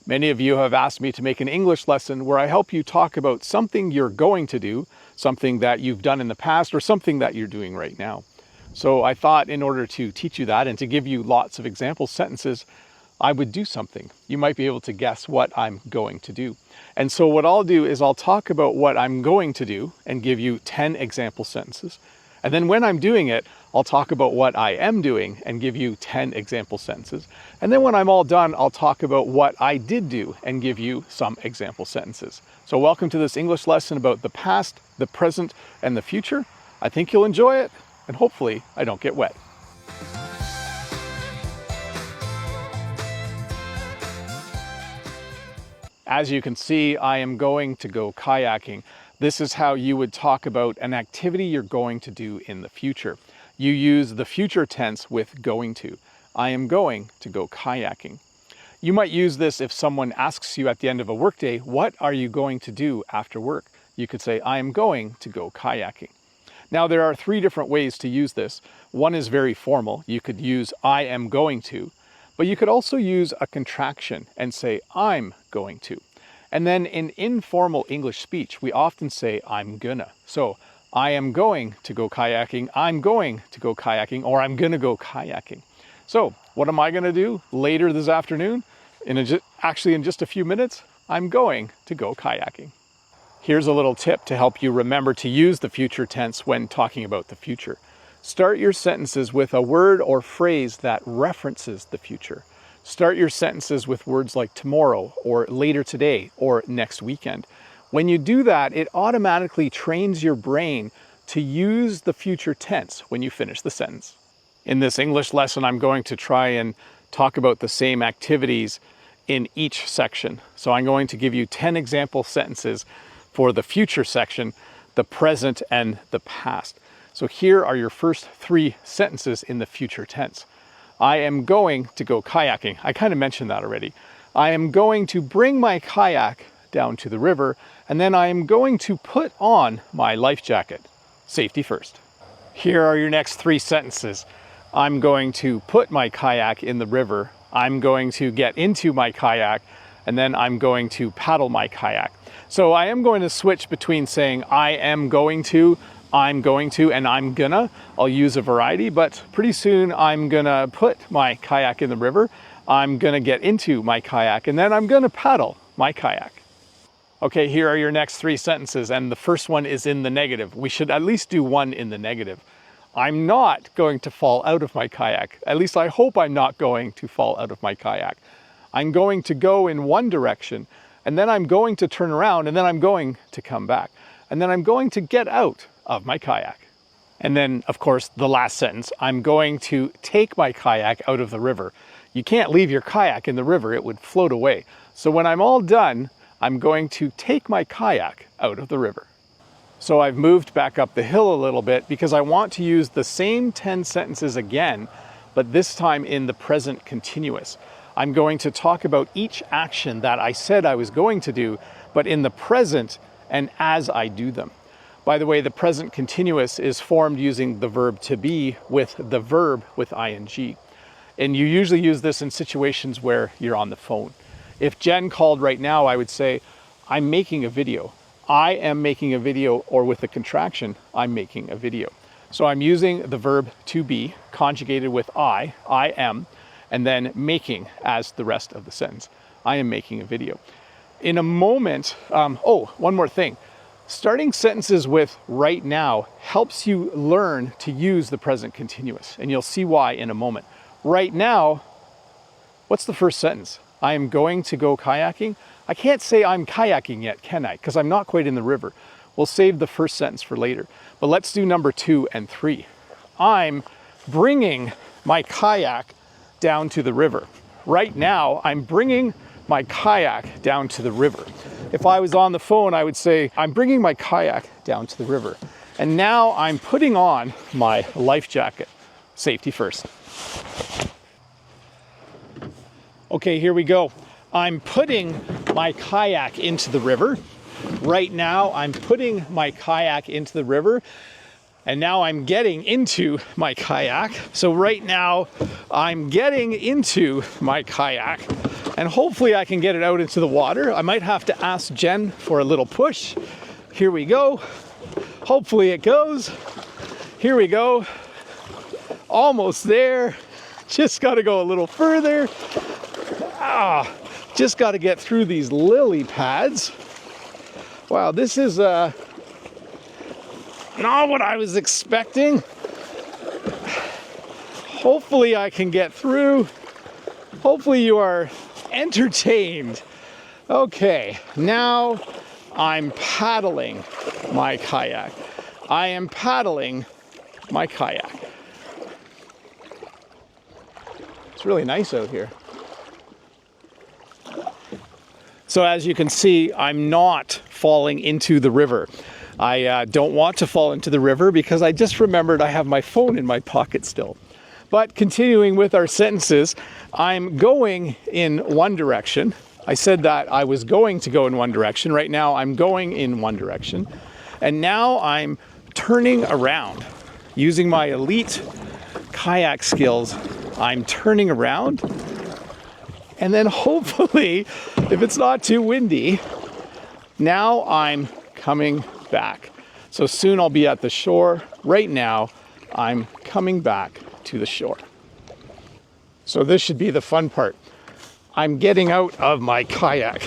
Many of you have asked me to make an English lesson where I help you talk about something you're going to do, something that you've done in the past, or something that you're doing right now. So I thought in order to teach you that and to give you lots of example sentences, I would do something. You might be able to guess what I'm going to do. And so what I'll do is I'll talk about what I'm going to do and give you 10 example sentences. And then when I'm doing it, I'll talk about what I am doing and give you 10 example sentences. And then when I'm all done, I'll talk about what I did do and give you some example sentences. So welcome to this English lesson about the past, the present, and the future. I think you'll enjoy it, and hopefully I don't get wet. As you can see, I am going to go kayaking. This is how you would talk about an activity you're going to do in the future. You use the future tense with going to. I am going to go kayaking. You might use this if someone asks you at the end of a workday, what are you going to do after work? You could say, I am going to go kayaking. Now there are 3 different ways to use this. One is very formal. You could use I am going to. But you could also use a contraction and say, I'm going to. And then in informal English speech, we often say, I'm gonna. So, I am going to go kayaking, I'm going to go kayaking, or I'm gonna go kayaking. So, what am I gonna do later this afternoon? Actually, in just a few minutes, I'm going to go kayaking. Here's a little tip to help you remember to use the future tense when talking about the future. Start your sentences with a word or phrase that references the future. Start your sentences with words like tomorrow, or later today, or next weekend. When you do that, it automatically trains your brain to use the future tense when you finish the sentence. In this English lesson, I'm going to try and talk about the same activities in each section. So I'm going to give you 10 example sentences for the future section, the present, and the past. So here are your first 3 sentences in the future tense. I am going to go kayaking. I kind of mentioned that already. I am going to bring my kayak down to the river, and then I am going to put on my life jacket. Safety first. Here are your next 3 sentences. I'm going to put my kayak in the river. I'm going to get into my kayak, and then I'm going to paddle my kayak. So I am going to switch between saying I am going to, I'm going to, and I'm gonna. I'll use a variety, but pretty soon I'm gonna put my kayak in the river, I'm gonna get into my kayak, and then I'm gonna paddle my kayak. Okay, here are your next 3 sentences, and the first one is in the negative. We should at least do one in the negative. I'm not going to fall out of my kayak. At least I hope I'm not going to fall out of my kayak. I'm going to go in one direction, and then I'm going to turn around, and then I'm going to come back. And then I'm going to get out of my kayak. And then, of course, the last sentence, I'm going to take my kayak out of the river. You can't leave your kayak in the river, it would float away. So when I'm all done, I'm going to take my kayak out of the river. So I've moved back up the hill a little bit because I want to use the same 10 sentences again, but this time in the present continuous. I'm going to talk about each action that I said I was going to do, but in the present and as I do them. By the way, the present continuous is formed using the verb to be with the verb with ing. And you usually use this in situations where you're on the phone. If Jen called right now, I would say, I'm making a video. I am making a video, or with a contraction, I'm making a video. So I'm using the verb to be conjugated with I am, and then making as the rest of the sentence. I am making a video. In a moment, one more thing. Starting sentences with right now helps you learn to use the present continuous, and you'll see why in a moment. Right now, what's the first sentence? I am going to go kayaking. I can't say I'm kayaking yet, can I? Because I'm not quite in the river. We'll save the first sentence for later. But let's do number 2 and 3. I'm bringing my kayak down to the river. Right now, I'm bringing my kayak down to the river. If I was on the phone, I would say, I'm bringing my kayak down to the river. And now I'm putting on my life jacket. Safety first. Okay, here we go. I'm putting my kayak into the river. Right now, I'm putting my kayak into the river. And now I'm getting into my kayak. So right now, I'm getting into my kayak. And hopefully I can get it out into the water. I might have to ask Jen for a little push. Here we go. Hopefully it goes. Here we go. Almost there. Just got to go a little further. Just got to get through these lily pads. Wow, this is not what I was expecting. Hopefully I can get through. Hopefully you are entertained. Okay, now I'm paddling my kayak. I am paddling my kayak. It's really nice out here. So as you can see, I'm not falling into the river. I don't want to fall into the river because I just remembered I have my phone in my pocket still. But continuing with our sentences, I'm going in one direction. I said that I was going to go in one direction. Right now I'm going in one direction. And now I'm turning around. Using my elite kayak skills, I'm turning around. And then hopefully, if it's not too windy, now I'm coming back. So soon I'll be at the shore. Right now, I'm coming back to the shore. So this should be the fun part. I'm getting out of my kayak.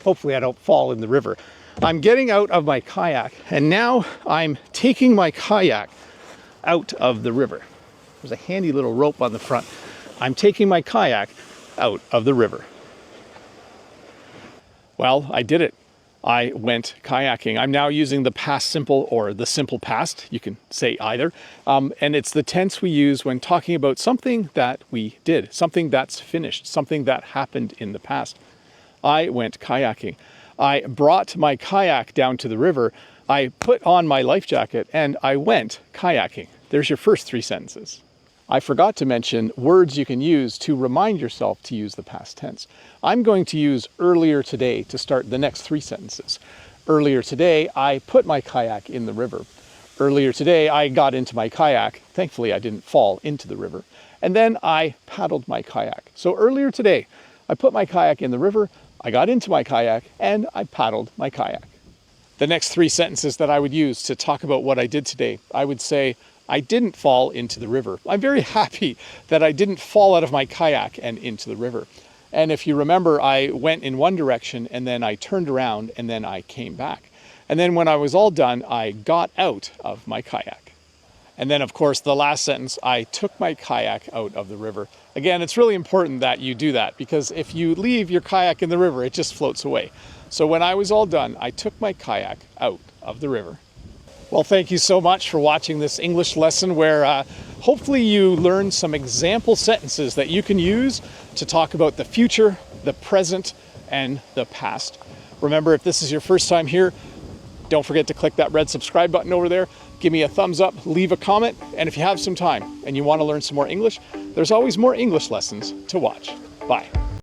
Hopefully I don't fall in the river. I'm getting out of my kayak, and now I'm taking my kayak out of the river. There's a handy little rope on the front. I'm taking my kayak out of the river. Well, I did it. I went kayaking. I'm now using the past simple or the simple past. You can say either. And it's the tense we use when talking about something that we did, something that's finished, something that happened in the past. I went kayaking. I brought my kayak down to the river. I put on my life jacket and I went kayaking. There's your first three sentences. I forgot to mention words you can use to remind yourself to use the past tense. I'm going to use earlier today to start the next three sentences. Earlier today, I put my kayak in the river. Earlier today, I got into my kayak. Thankfully, I didn't fall into the river. And then I paddled my kayak. So earlier today, I put my kayak in the river, I got into my kayak, and I paddled my kayak. The next three sentences that I would use to talk about what I did today, I would say, I didn't fall into the river. I'm very happy that I didn't fall out of my kayak and into the river. And if you remember, I went in one direction and then I turned around and then I came back. And then when I was all done, I got out of my kayak. And then of course, the last sentence, I took my kayak out of the river. Again, it's really important that you do that because if you leave your kayak in the river, it just floats away. So when I was all done, I took my kayak out of the river. Well, thank you so much for watching this English lesson where hopefully you learned some example sentences that you can use to talk about the future, the present, and the past. Remember, if this is your first time here, don't forget to click that red subscribe button over there. Give me a thumbs up, leave a comment, and if you have some time and you want to learn some more English, there's always more English lessons to watch. Bye.